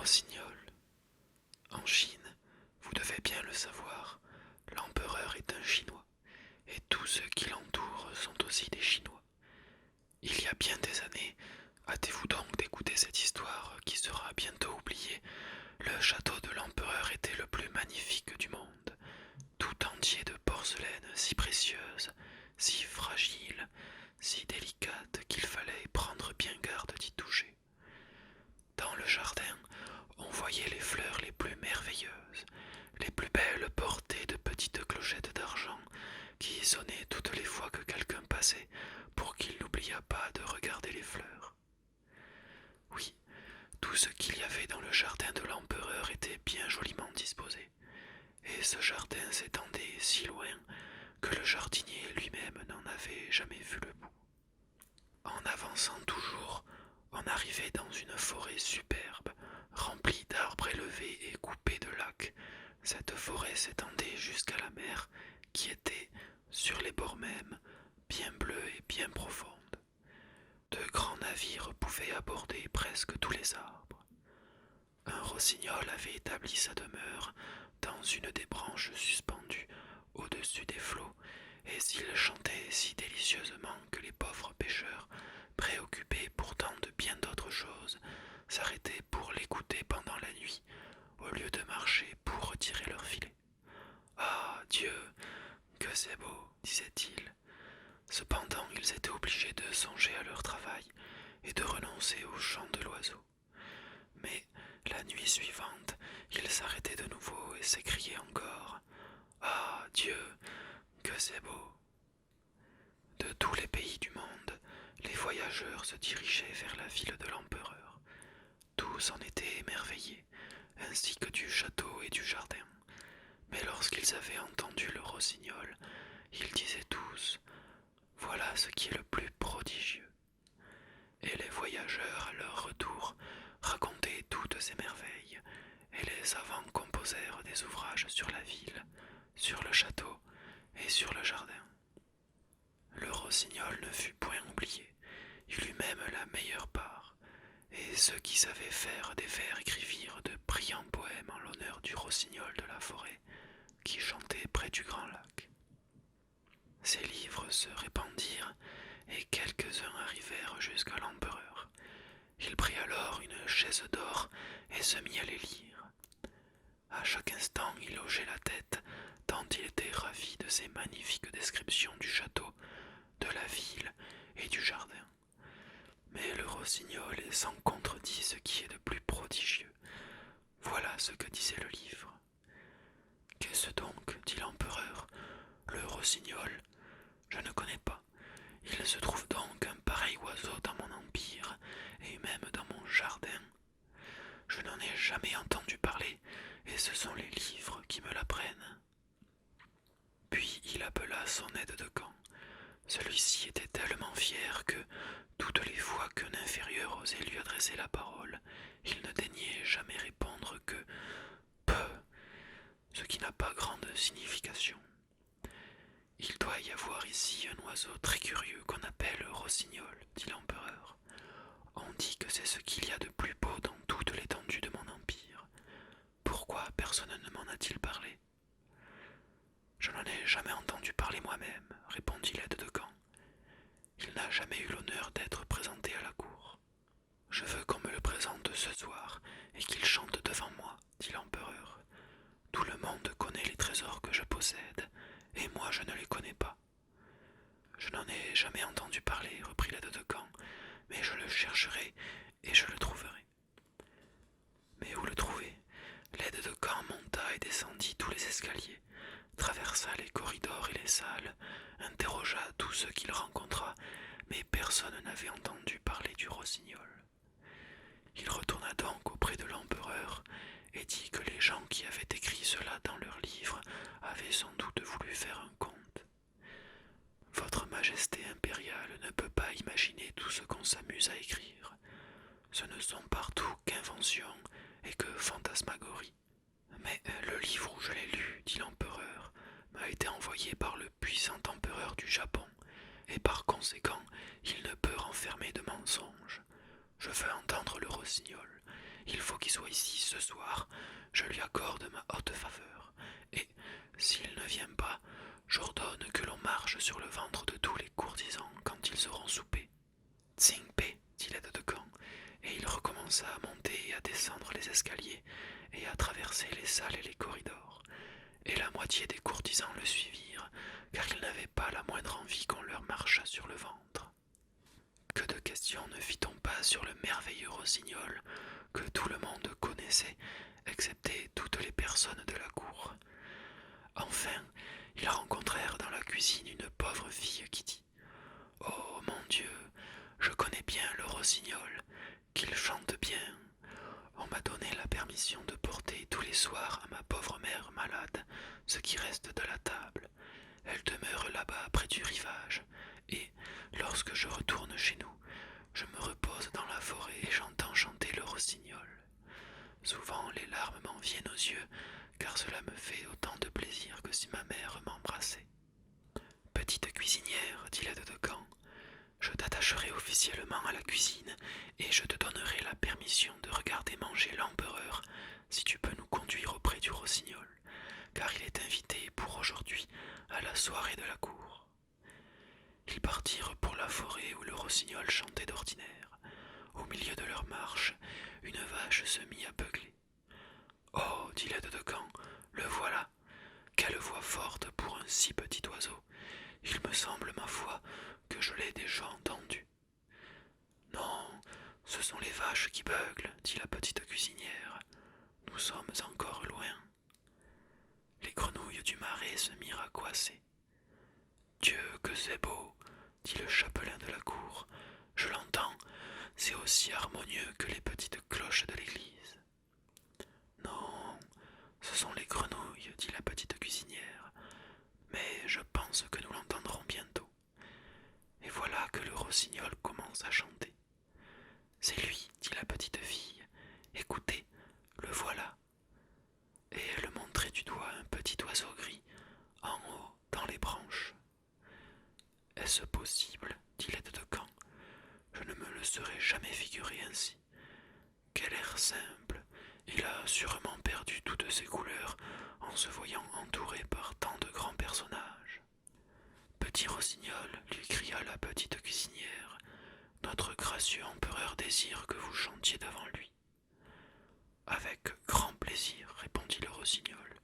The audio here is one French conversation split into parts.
rossignol. En Chine, vous devez bien le savoir, l'empereur est un Chinois, et tous ceux qui l'entourent sont aussi des Chinois. Il y a bien des années, hâtez-vous donc d'écouter cette histoire qui sera bientôt oubliée, le château de l'empereur était le plus magnifique du monde, tout entier de porcelaine si précieuse, si fragile, si délicate qu'il fallait prendre bien garde d'y toucher. Dans le jardin, on voyait les fleurs les plus merveilleuses, les plus belles portées de petites clochettes d'argent qui sonnaient toutes les fois que quelqu'un passait pour qu'il n'oubliât pas de regarder les fleurs. Oui, tout ce qu'il y avait dans le jardin de l'empereur était bien joliment disposé, et ce jardin s'étendait si loin que le jardinier lui-même n'en avait jamais vu le bout. En avançant toujours, on arrivait dans une forêt superbe, remplie d'arbres élevés et coupés de lacs. Cette forêt s'étendait jusqu'à la mer, qui était, sur les bords même, bien bleue et bien profonde. De grands navires pouvaient aborder presque tous les arbres. Un rossignol avait établi sa demeure dans une des branches suspendues au-dessus des flots, et s'il chantait si délicieusement que les pauvres pêcheurs, préoccupés pourtant de bien d'autres choses, s'arrêtaient pour l'écouter pendant la nuit, au lieu de marcher pour retirer leur filet. Ah, Dieu, que c'est beau, disait-il. Cependant, ils étaient obligés de songer à leur travail et de renoncer au chant de l'oiseau. Mais la nuit suivante, ils s'arrêtaient de nouveau et s'écriaient encore « Ah, Dieu, que c'est beau !» De tous les pays du monde, les voyageurs se dirigeaient vers la ville de l'empereur. Tous en étaient émerveillés, ainsi que du château et du jardin. Mais lorsqu'ils avaient entendu le rossignol, ils disaient tous « Voilà ce qui est le plus prodigieux !» Et les voyageurs, à leur retour, racontaient toutes ces merveilles, et les savants composèrent des ouvrages sur la ville, sur le château et sur le jardin. Le rossignol ne fut point oublié, il eut même la meilleure part, et ceux qui savaient faire des vers écrivirent de brillants poèmes en l'honneur du rossignol de la forêt, qui chantait près du grand lac. Ces livres se répandirent, et quelques-uns arrivèrent jusqu'à l'empereur. Il prit alors une chaise d'or et se mit à les lire. À chaque instant il hochait la tête, tant il était ravi de ces magnifiques descriptions du château, de la ville et du jardin. Mais le rossignol est sans contredit ce qui est de plus prodigieux. Voilà ce que disait le livre. Qu'est-ce donc, dit l'empereur, le rossignol? Je ne connais pas. Il se trouve donc un pareil oiseau dans mon empire, et même dans mon jardin. Je n'en ai jamais entendu parler, et ce sont les livres qui me l'apprennent. Puis il appela son aide-de-camp. Celui-ci était tellement fier que, toutes les fois qu'un inférieur osait lui adresser la parole, il ne daignait jamais répondre que peu, ce qui n'a pas grande signification. Il doit y avoir ici un oiseau très curieux qu'on appelle rossignol, dit l'empereur. On dit que c'est ce qu'il y a de plus beau dans toute l'étendue de mon empire. Pourquoi personne ne m'en a-t-il parlé? Je n'en ai jamais entendu parler moi-même, répondit l'aide-de-camp. Il n'a jamais eu l'honneur d'être présenté à la cour. Je veux qu'on me le présente ce soir et qu'il chante devant moi, dit l'empereur. Tout le monde connaît les trésors que je possède, et moi je ne les connais pas. Je n'en ai jamais entendu parler, reprit l'aide-de-camp, mais je le chercherai et je le trouverai. Mais où le trouver? L'aide-de-camp monta et descendit tous les escaliers, traversa les corridors et les salles, interrogea tous ceux qu'il rencontra, mais personne n'avait entendu parler du rossignol. Il retourna donc auprès de l'empereur et dit que les gens qui avaient écrit cela dans leurs livres avaient sans doute voulu faire un conte. Votre Majesté impériale ne peut pas imaginer tout ce qu'on s'amuse à écrire. Ce ne sont partout qu'inventions et que fantasmagories. Mais le livre où je l'ai lu, dit l'empereur, m'a été envoyé par le puissant empereur du Japon, et par conséquent, il ne peut renfermer de mensonges. Je veux entendre le rossignol. Il faut qu'il soit soit ici ce soir, je lui accorde ma haute faveur, et, s'il ne vient pas, j'ordonne que l'on marche sur le ventre de tous les courtisans quand ils auront soupé. Tsing-pe, dit l'aide de camp, et il recommença à monter et à descendre les escaliers et à traverser les salles et les corridors. Et la moitié des courtisans le suivirent, car ils n'avaient pas la moindre envie qu'on leur marchât sur le ventre. Que de questions ne fit-on pas sur le merveilleux rossignol que tout le monde connaissait, excepté toutes les personnes de la cour. Enfin, ils rencontrèrent dans la cuisine une pauvre fille qui dit « Oh mon Dieu, je connais bien le rossignol, qu'il chante bien. On m'a donné la permission de porter tous les soirs à ma pauvre mère malade ce qui reste de la table. Elle demeure là-bas près du rivage, et, lorsque je retourne chez nous, je me repose dans la forêt et j'entends chanter le rossignol. Souvent les larmes m'en viennent aux yeux, car cela me fait autant de plaisir que si ma mère m'embrassait. Petite cuisinière, dit l'aide de camp, je t'attacherai officiellement à la cuisine et je te donnerai la permission de regarder manger l'empereur si tu peux nous conduire auprès du rossignol, car il est invité pour aujourd'hui à la soirée de la cour. Ils partirent pour la forêt où le rossignol chantait d'ordinaire. Au milieu de leur marche, une vache se mit à beugler. Oh, dit l'aide de camp, le voilà. Quelle voix forte pour un si petit oiseau. Il me semble, ma foi, que je l'ai déjà entendu. Non, ce sont les vaches qui beuglent, dit la petite cuisinière. Nous sommes encore loin. Les grenouilles du marais se mirent à coasser. Dieu, que c'est beau, dit le chapelain de la cour. Je l'entends, c'est aussi harmonieux que les petites cloches de l'église. Non, ce sont les grenouilles, dit la petite cuisinière, mais je pense que nous l'entendrons bientôt. Et voilà que le rossignol commence à chanter. C'est lui, dit la petite fille. Écoutez, le voilà. Et elle montrait du doigt un petit oiseau gris, en haut, dans les branches. Est-ce possible, dit l'aide de camp. Je ne me le serais jamais figuré ainsi. Quel air simple. Il a sûrement perdu toutes ses couleurs en se voyant entouré par tant de grands personnages. Petit rossignol, lui cria la petite cuisinière, notre gracieux empereur désire que vous chantiez devant lui. Avec grand plaisir, répondit le rossignol,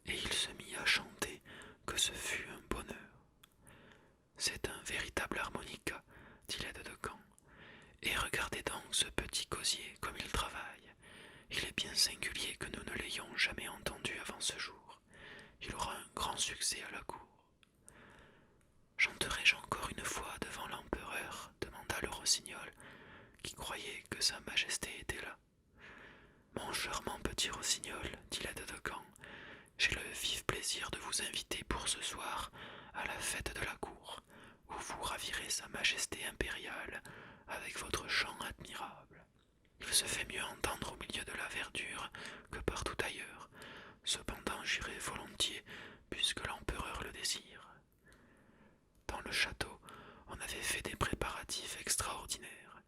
et il se mit à chanter que ce fut un bonheur. C'est un véritable harmonica, dit l'aide de camp, et regardez donc ce petit gosier comme il travaille. Il est bien singulier que nous ne l'ayons jamais entendu avant ce jour. Il aura un grand succès à la cour. Chanterai-je encore une fois devant l'empereur demanda le rossignol, qui croyait que sa majesté était là. Mon charmant petit rossignol, dit l'aide de camp, j'ai le vif plaisir de vous inviter pour ce soir à la fête de la cour, où vous ravirez sa majesté impériale avec votre chant admirable. Il se fait mieux entendre au milieu de la verdure que partout ailleurs. Cependant j'irai volontiers, puisque l'empereur le désire. Dans le château, on avait fait des préparatifs extraordinaires.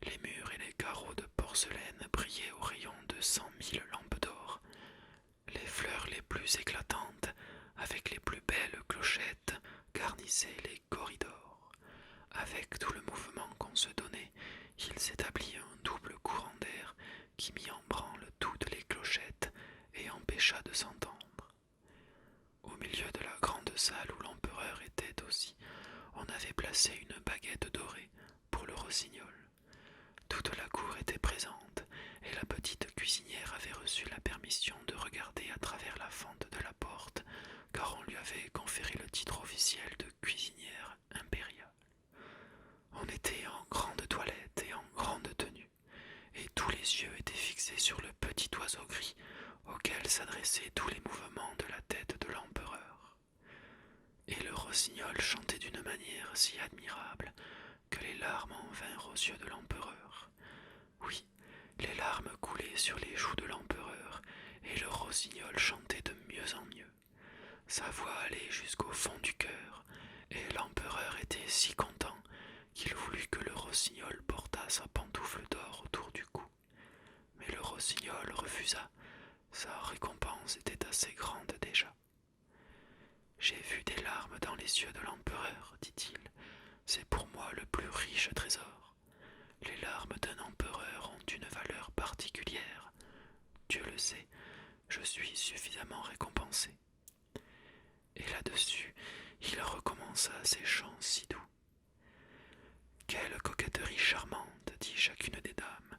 Les murs et les carreaux de porcelaine brillaient au rayon de 100 000 lampes d'or. Les fleurs les plus éclatantes, avec les plus belles clochettes, garnissaient les corridors. Avec tout le mouvement qu'on se donnait, il s'établit un double courant d'air qui mit en branle toutes les clochettes et empêcha de s'entendre. Au milieu de la grande salle où l'empereur était aussi, on avait placé une baguette dorée pour le rossignol. Toute la cour était présente, et la petite cuisinière avait reçu la permission de regarder à travers la fente de la porte, car on lui avait conféré le titre officiel de cuisinière impériale. On était en grande toilette et en grande tenue, et tous les yeux étaient fixés sur le petit oiseau gris auquel s'adressaient tous les mouvements de la tête de l'empereur. Et le rossignol chantait d'une manière si admirable que les larmes en vinrent aux yeux de l'empereur. Oui, les larmes coulaient sur les joues de l'empereur, et le rossignol chantait de mieux en mieux. Sa voix allait jusqu'au fond du cœur, et l'empereur était si content qu'il voulut que le rossignol portât sa pantoufle d'or autour du cou. Mais le rossignol rossignol refusa. Sa récompense était assez grande déjà. J'ai vu des larmes dans les yeux de l'empereur, dit-il. C'est pour moi le plus riche trésor. Les larmes d'un empereur ont une valeur particulière. Dieu le sait, je suis suffisamment récompensé. Et là-dessus, il recommença ses chants si doux. Quelle coquetterie charmante, dit chacune des dames,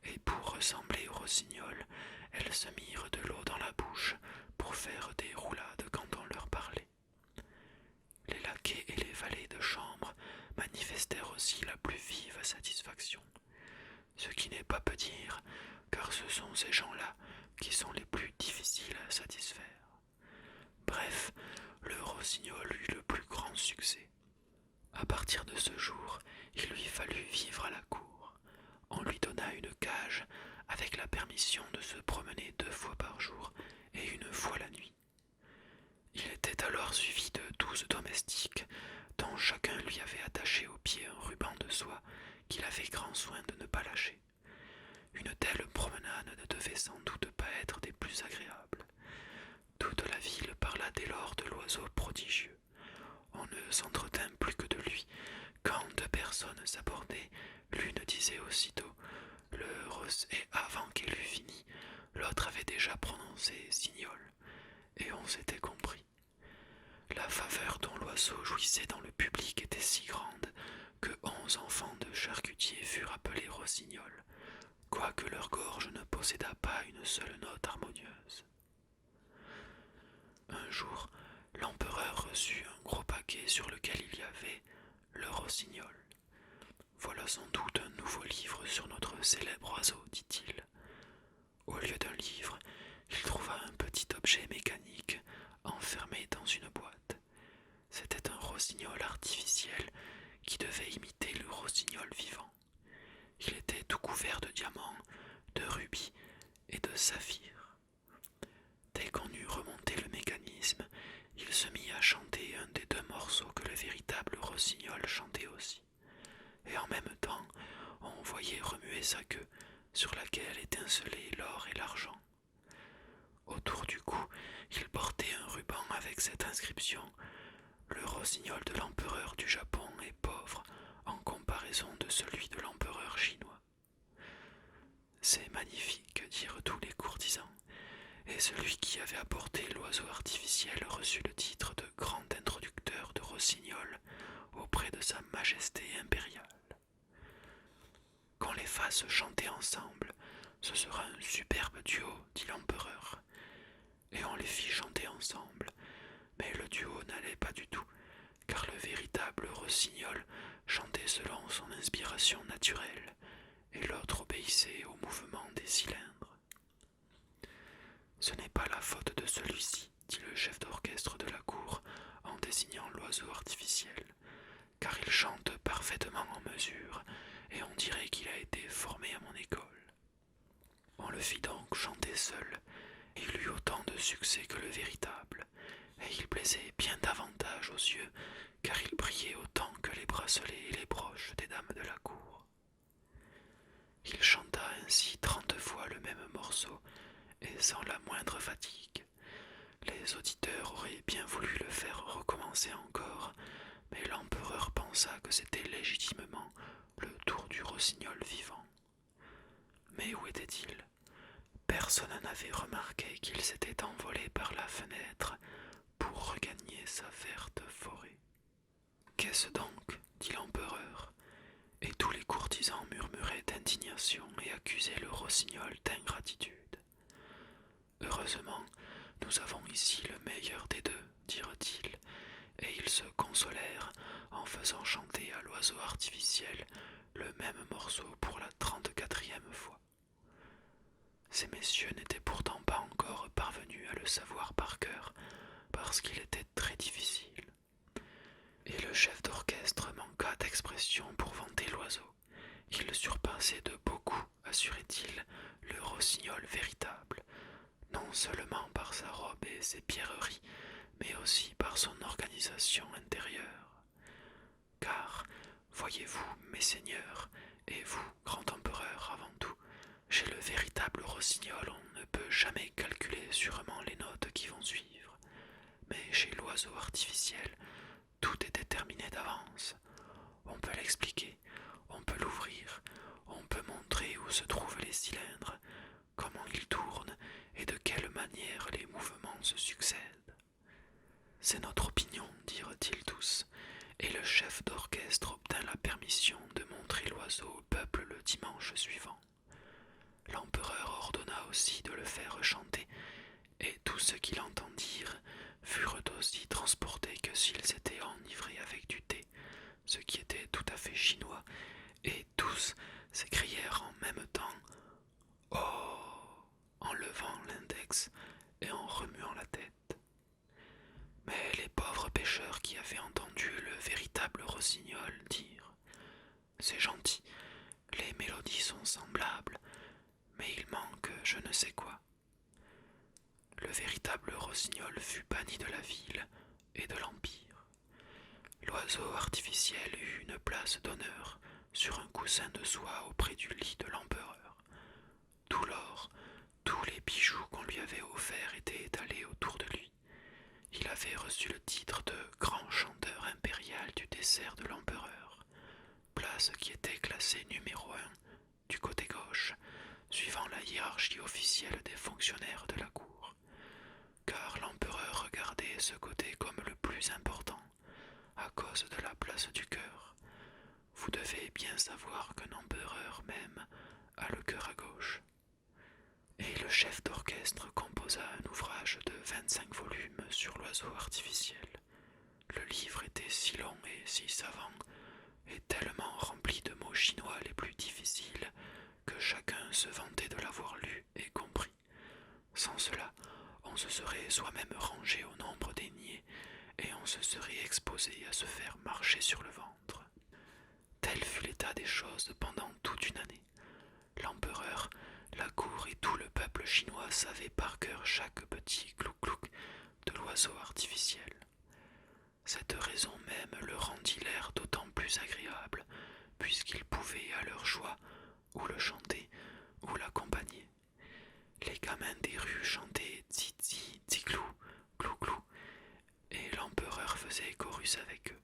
et pour ressembler au rossignol, elles se mirent de l'eau dans la bouche pour faire des roulades quand on leur parlait. Les laquais et les valets de chambre manifestèrent aussi la plus vive satisfaction, ce qui n'est pas peu dire, car ce sont ces gens-là qui sont les plus difficiles à satisfaire. Bref, le rossignol eut le plus grand succès. À partir de ce jour, il lui fallut vivre à la cour. On lui donna une cage avec la permission de se promener 2 fois par jour et 1 fois la nuit. Il était alors suivi de 12 domestiques, dont chacun lui avait attaché au pied un ruban de soie qu'il avait grand soin de ne pas lâcher. Une telle promenade ne devait sans doute pas être des plus agréables. Toute la ville parla dès lors de l'oiseau prodigieux. On ne s'entretint plus que de lui. Quand 2 personnes s'abordaient, l'une disait aussitôt le Ross, et avant qu'elle eût fini, l'autre avait déjà prononcé signol, et on s'était compris. La faveur dont l'oiseau jouissait dans le public était si grande que 11 enfants de charcutiers furent appelés rossignols, quoique leur gorge ne possédât pas une seule note harmonieuse. Un jour, l'empereur reçut un gros paquet sur lequel il y avait le rossignol. Voilà sans doute un nouveau livre sur notre célèbre oiseau, dit-il. Au lieu d'un livre, il trouva un petit objet mécanique enfermé dans une boîte. C'était un rossignol artificiel qui devait imiter le rossignol vivant. Il était tout couvert de diamants, de rubis et de saphirs. Dès qu'on eut remonté le mécanisme, il se mit à chanter un des 2 morceaux que le véritable rossignol chantait aussi. Et en même temps, on voyait remuer sa queue, sur laquelle étincelaient l'or et l'argent. Autour du cou, il portait un ruban avec cette inscription: le rossignol de l'empereur du Japon est pauvre en comparaison de celui de l'empereur chinois. C'est magnifique, dirent tous les courtisans, et celui qui avait apporté l'oiseau artificiel reçut le titre de grand introducteur de rossignol auprès de sa majesté impériale. Qu'on les fasse chanter ensemble, ce sera un superbe duo, dit l'empereur. Et on les fit chanter ensemble, mais le duo n'allait pas du tout, car le véritable rossignol chantait selon son inspiration naturelle, et l'autre obéissait au mouvement des cylindres. Ce n'est pas la faute de celui-ci, dit le chef d'orchestre de la cour en désignant l'oiseau artificiel, car il chante parfaitement en mesure, et on dirait qu'il a été formé à mon école. On le fit donc chanter seul, et il eut autant de succès que le véritable, et il plaisait bien davantage aux yeux, car il brillait autant que les bracelets et les broches des dames de la cour. Il chanta ainsi 30 fois le même morceau, et sans la moindre fatigue. Les auditeurs auraient bien voulu le faire recommencer encore, mais l'empereur pensa que c'était légitimement le tour du rossignol vivant. Mais où était-il? Personne n'avait remarqué qu'il s'était envolé par la fenêtre pour regagner sa verte forêt. Qu'est-ce donc? Dit l'empereur, et tous les courtisans murmuraient d'indignation et accusaient le rossignol d'ingratitude. Heureusement, nous avons ici le meilleur des 2, dirent-ils, et ils se consolèrent en faisant chanter à l'oiseau artificiel le même morceau pour la 34e fois. Ces messieurs n'étaient pourtant pas encore parvenus à le savoir par cœur, parce qu'il était très difficile. Et le chef d'orchestre manqua d'expression pour vanter l'oiseau. Il surpassait de beaucoup, assurait-il, le rossignol véritable, non seulement par sa robe et ses pierreries, mais aussi par son organisation intérieure. Car, voyez-vous, mes seigneurs, et vous, grand empereur avant tout, Chez le véritable rossignol, on ne peut jamais calculer sûrement les notes qui vont suivre, mais chez l'oiseau artificiel, tout est déterminé d'avance. On peut l'expliquer, on peut l'ouvrir, on peut montrer où se trouvent les cylindres, comment ils tournent et de quelle manière les mouvements se succèdent. C'est notre opinion, dirent-ils tous, et le chef d'orchestre obtint la permission de montrer l'oiseau au peuple le dimanche suivant. L'empereur ordonna aussi de le faire chanter, et tous ceux qui l'entendirent furent aussi transportés que s'ils étaient enivrés avec du thé, ce qui était tout à fait chinois, et tous s'écrièrent en même temps Oh en levant l'index et en remuant la tête. Mais les pauvres pêcheurs qui avaient entendu le véritable rossignol dirent C'est gentil, les mélodies sont semblables, mais il manque je ne sais quoi. Le véritable rossignol fut banni de la ville et de l'empire. L'oiseau artificiel eut une place d'honneur sur un coussin de soie auprès du lit de l'empereur. Tout l'or, tous les bijoux qu'on lui avait offerts étaient étalés autour de lui. Il avait reçu le titre de grand chanteur impérial du dessert de l'empereur, place qui était classée numéro 1 du côté gauche, suivant la hiérarchie officielle des fonctionnaires de la cour, car l'empereur regardait ce côté comme le plus important, à cause de la place du cœur. Vous devez bien savoir qu'un empereur même a le cœur à gauche. Et le chef d'orchestre composa un ouvrage de 25 volumes sur l'oiseau artificiel. Le livre était si long et si savant, et tellement rempli de mots chinois les plus difficiles, que chacun se vantait de l'avoir lu et compris. Sans cela, on se serait soi-même rangé au nombre des niais, et on se serait exposé à se faire marcher sur le ventre. Tel fut l'état des choses pendant toute une année. L'empereur, la cour et tout le peuple chinois savaient par cœur chaque petit clouc-clouc de l'oiseau artificiel. Cette raison même le rendit l'air d'autant plus agréable, puisqu'ils pouvaient à leur choix ou le chanter ou l'accompagner. Les gamins des rues chantaient tzi-tzi, tzi-clou, clou-clou, et l'empereur faisait chorus avec eux.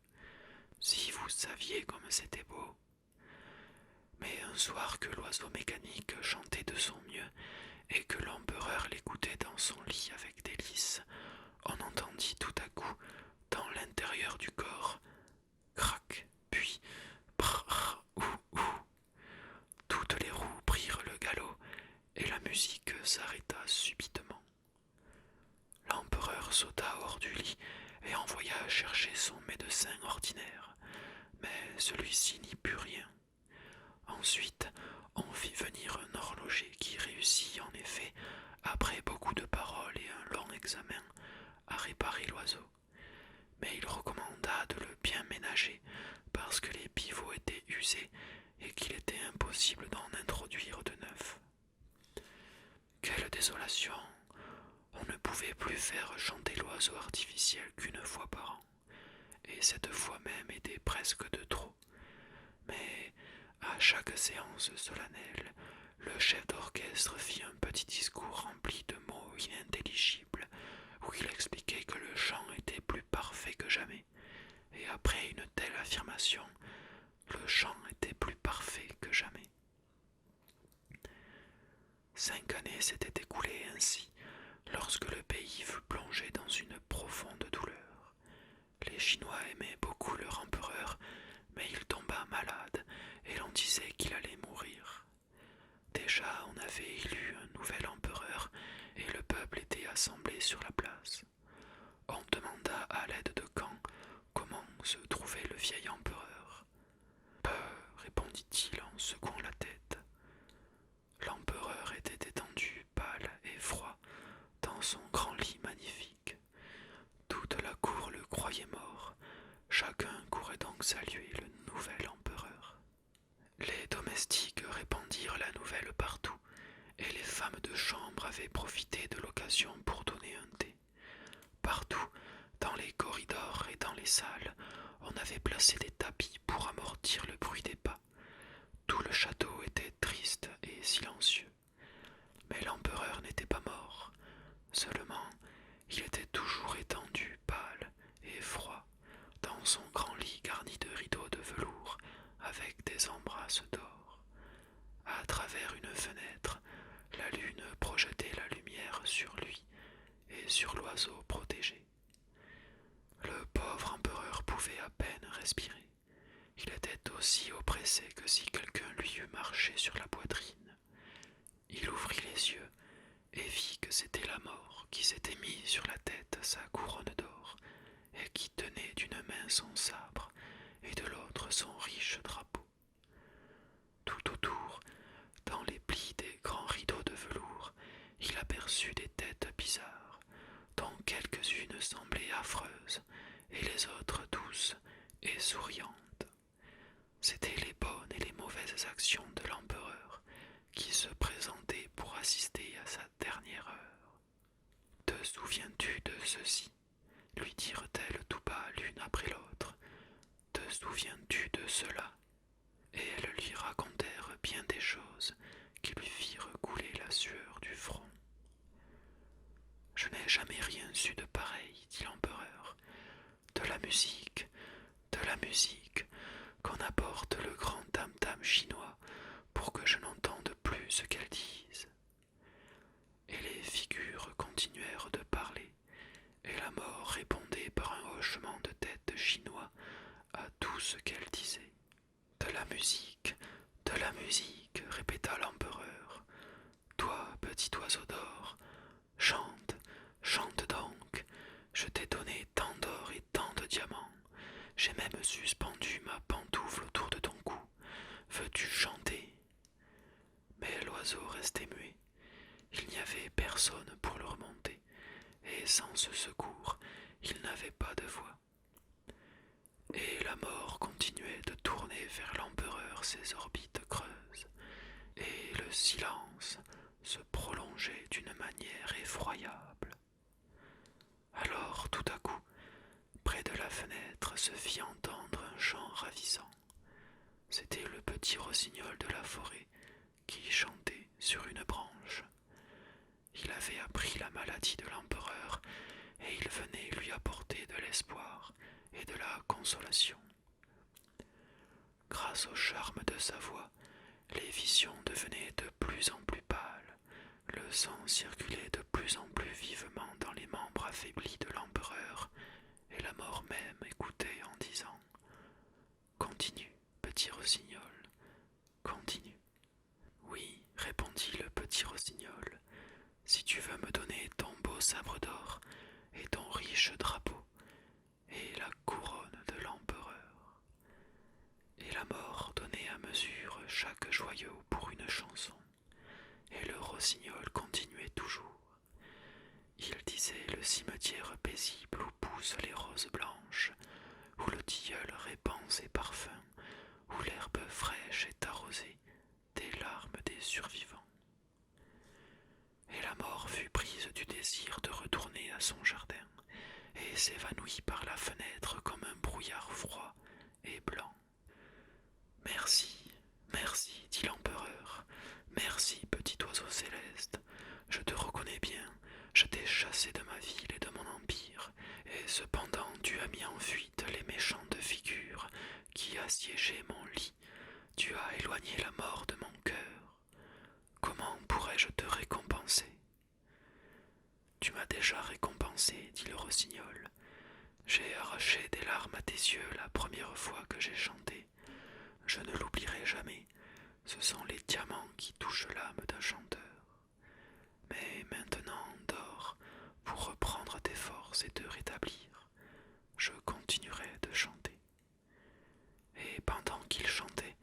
Si vous saviez comme c'était beau. Mais un soir que l'oiseau mécanique chantait de son mieux et que l'empereur l'écoutait dans son lit avec délice, on entendit tout à coup, dans l'intérieur du corps, crac, puis brrr, ou. Toutes les roues prirent le galop et la musique s'arrêta subitement. L'empereur sauta hors du lit et envoya chercher son médecin ordinaire, mais celui-ci n'y put rien. Ensuite, on fit venir un horloger qui réussit en effet, après beaucoup de paroles et un long examen, à réparer l'oiseau. Mais il recommanda de le bien ménager parce que les pivots étaient usés et qu'il était impossible d'en introduire de neuf. Quelle désolation! On ne pouvait plus faire chanter l'oiseau artificiel qu'une fois par an, et cette fois même était presque de trop. Mais à chaque séance solennelle, le chef d'orchestre fit un petit discours rempli de mots inintelligibles, où il expliquait que le chant était plus parfait que jamais, et après une telle affirmation, le chant était plus parfait que jamais. 5 années s'étaient écoulées ainsi, lorsque le pays fut plongé dans une profonde douleur. Les Chinois aimaient beaucoup leur empereur, mais il tomba malade et l'on disait qu'il allait mourir. Déjà on avait élu un nouvel empereur et le peuple était assemblé sur la place. On demanda à l'aide de Kang comment se trouvait le vieil empereur. Répondit-il en secouant la tête. L'empereur était étendu, pâle et froid, dans son grand lit magnifique. Toute la cour le croyait mort. Chacun courait donc saluer le nouvel empereur. Les domestiques répandirent la nouvelle partout, et les femmes de chambre avaient profité de l'occasion pour donner un thé. Partout, dans les corridors et dans les salles, on avait placé des tapis pour amortir le bruit des pas. Tout le château était triste et silencieux. c'était la mort qui s'était mis sur la tête sa couronne d'or et qui tenait d'une main son sabre et de l'autre son riche drapeau. Tout autour, dans les plis des grands rideaux de velours, il aperçut des têtes bizarres, dont quelques-unes semblaient affreuses et les autres douces et souriantes. C'étaient les bonnes et les mauvaises actions de l'empereur qui se présentait pour assister à sa dernière heure. Te souviens-tu de ceci? Lui dirent-elles tout bas l'une après l'autre. Te souviens-tu de cela? Et elles lui racontèrent bien des choses qui lui firent couler la sueur du front. Je n'ai jamais rien su de pareil, dit l'empereur. De la musique, qu'on apporte le grand tam-tam chinois pour que je n'entende plus ce qu'elles disent. Et les figures continuèrent de parler, et la mort répondait par un hochement de tête chinois à tout ce qu'elle disait. De la musique, répéta l'empereur. Toi, petit oiseau d'or, chante, chante donc. Je t'ai donné tant d'or et tant de diamants. J'ai même suspendu ma pantoufle autour de ton cou. Veux-tu chanter? Mais l'oiseau restait muet. Il n'y avait personne pour le remonter, et sans ce secours, il n'avait pas de voix. Et la mort continuait de tourner vers l'empereur ses orbites creuses, et le silence se prolongeait d'une manière effroyable. Alors, tout à coup, près de la fenêtre se fit entendre un chant ravissant. C'était le petit rossignol de la forêt qui chantait sur une branche. Il avait appris la maladie de l'empereur et il venait lui apporter de l'espoir et de la consolation. Grâce au charme de sa voix, les visions devenaient de plus en plus pâles, le sang circulait de plus en plus vivement dans les membres affaiblis de l'empereur, et la mort même écoutait en disant « Continue, petit rossignol, continue. » Oui, répondit le petit rossignol, si tu veux me donner ton beau sabre d'or et ton riche drapeau et la couronne de l'empereur. Et la mort donnait à mesure chaque joyau pour une chanson, et le rossignol continuait toujours. Il disait le cimetière paisible où poussent les roses blanches, où le tilleul répand ses parfums, où l'herbe fraîche est arrosée des larmes des survivants. Et la mort fut prise du désir de retourner à son jardin, et s'évanouit par la fenêtre comme un brouillard froid et blanc. Merci, merci, dit l'empereur, merci, petit oiseau céleste, je te reconnais bien, je t'ai chassé de ma ville et de mon empire, et cependant tu as mis en fuite les méchantes figures qui assiégeaient mon lit, tu as éloigné la mort de mon cœur. Comment pourrais-je te récompenser? Tu m'as déjà récompensé, dit le rossignol. J'ai arraché des larmes à tes yeux la première fois que j'ai chanté. Je ne l'oublierai jamais. Ce sont les diamants qui touchent l'âme d'un chanteur. Mais maintenant, dors pour reprendre tes forces et te rétablir. Je continuerai de chanter. Et pendant qu'il chantait,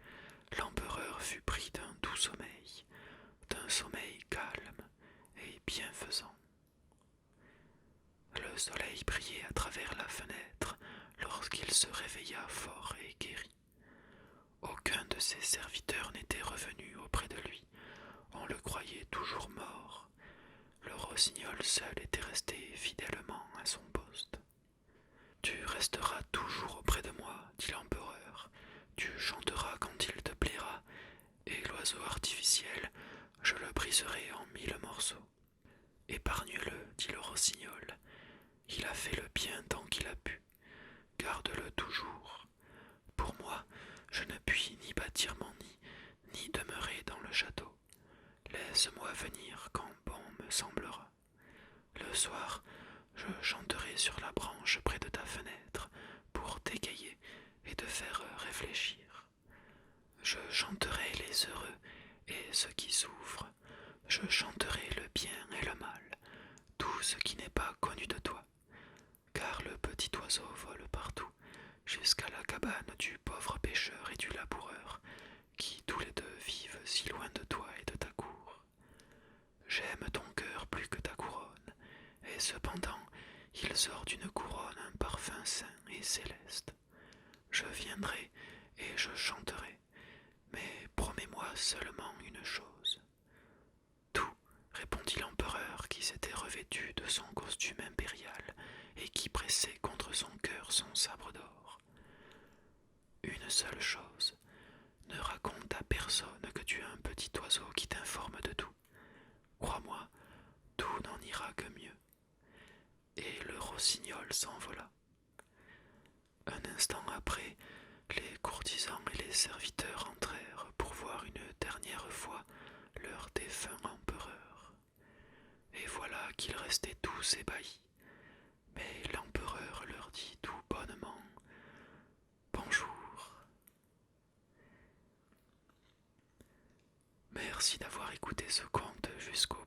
l'empereur fut pris d'un doux sommeil, d'un sommeil calme et bienfaisant. Le soleil brillait à travers la fenêtre lorsqu'il se réveilla fort et guéri. Aucun de ses serviteurs n'était revenu auprès de lui. On le croyait toujours mort. Le rossignol seul était resté fidèlement à son poste. « Tu resteras toujours auprès de moi, dit l'empereur. Tu chanteras quand il te plaira, et l'oiseau artificiel, je le briserai en 1000 morceaux. Épargne-le, dit le rossignol. Il a fait le bien tant qu'il a pu. Garde-le toujours. Pour moi, je ne puis ni bâtir mon nid, ni demeurer dans le château. Laisse-moi venir quand bon me semblera. Le soir, je chanterai sur la branche près de ta fenêtre pour t'égayer et te faire réfléchir. Je chanterai les heureux et ceux qui souffrent. Je chanterai le bien et le mal, ce qui n'est pas connu de toi, car le petit oiseau vole partout, jusqu'à la cabane du pauvre pêcheur et du laboureur, qui tous les deux vivent si loin de toi et de ta cour. J'aime ton cœur plus que ta couronne, et cependant il sort d'une couronne un parfum saint et céleste. Je viendrai et je chanterai, mais promets-moi seulement une chose. Tout, répondit l'empereur qui s'était revêtu de son costume impérial et qui pressait contre son cœur son sabre d'or. Une seule chose, ne raconte à personne que tu es un petit oiseau qui t'informe de tout. Crois-moi, tout n'en ira que mieux. Et le rossignol s'envola. Un instant après, les courtisans et les serviteurs entrèrent pour voir une dernière fois leur défunt empereur. Et voilà qu'ils restaient tous ébahis. Mais l'empereur leur dit tout bonnement « Bonjour ». Merci d'avoir écouté ce conte jusqu'au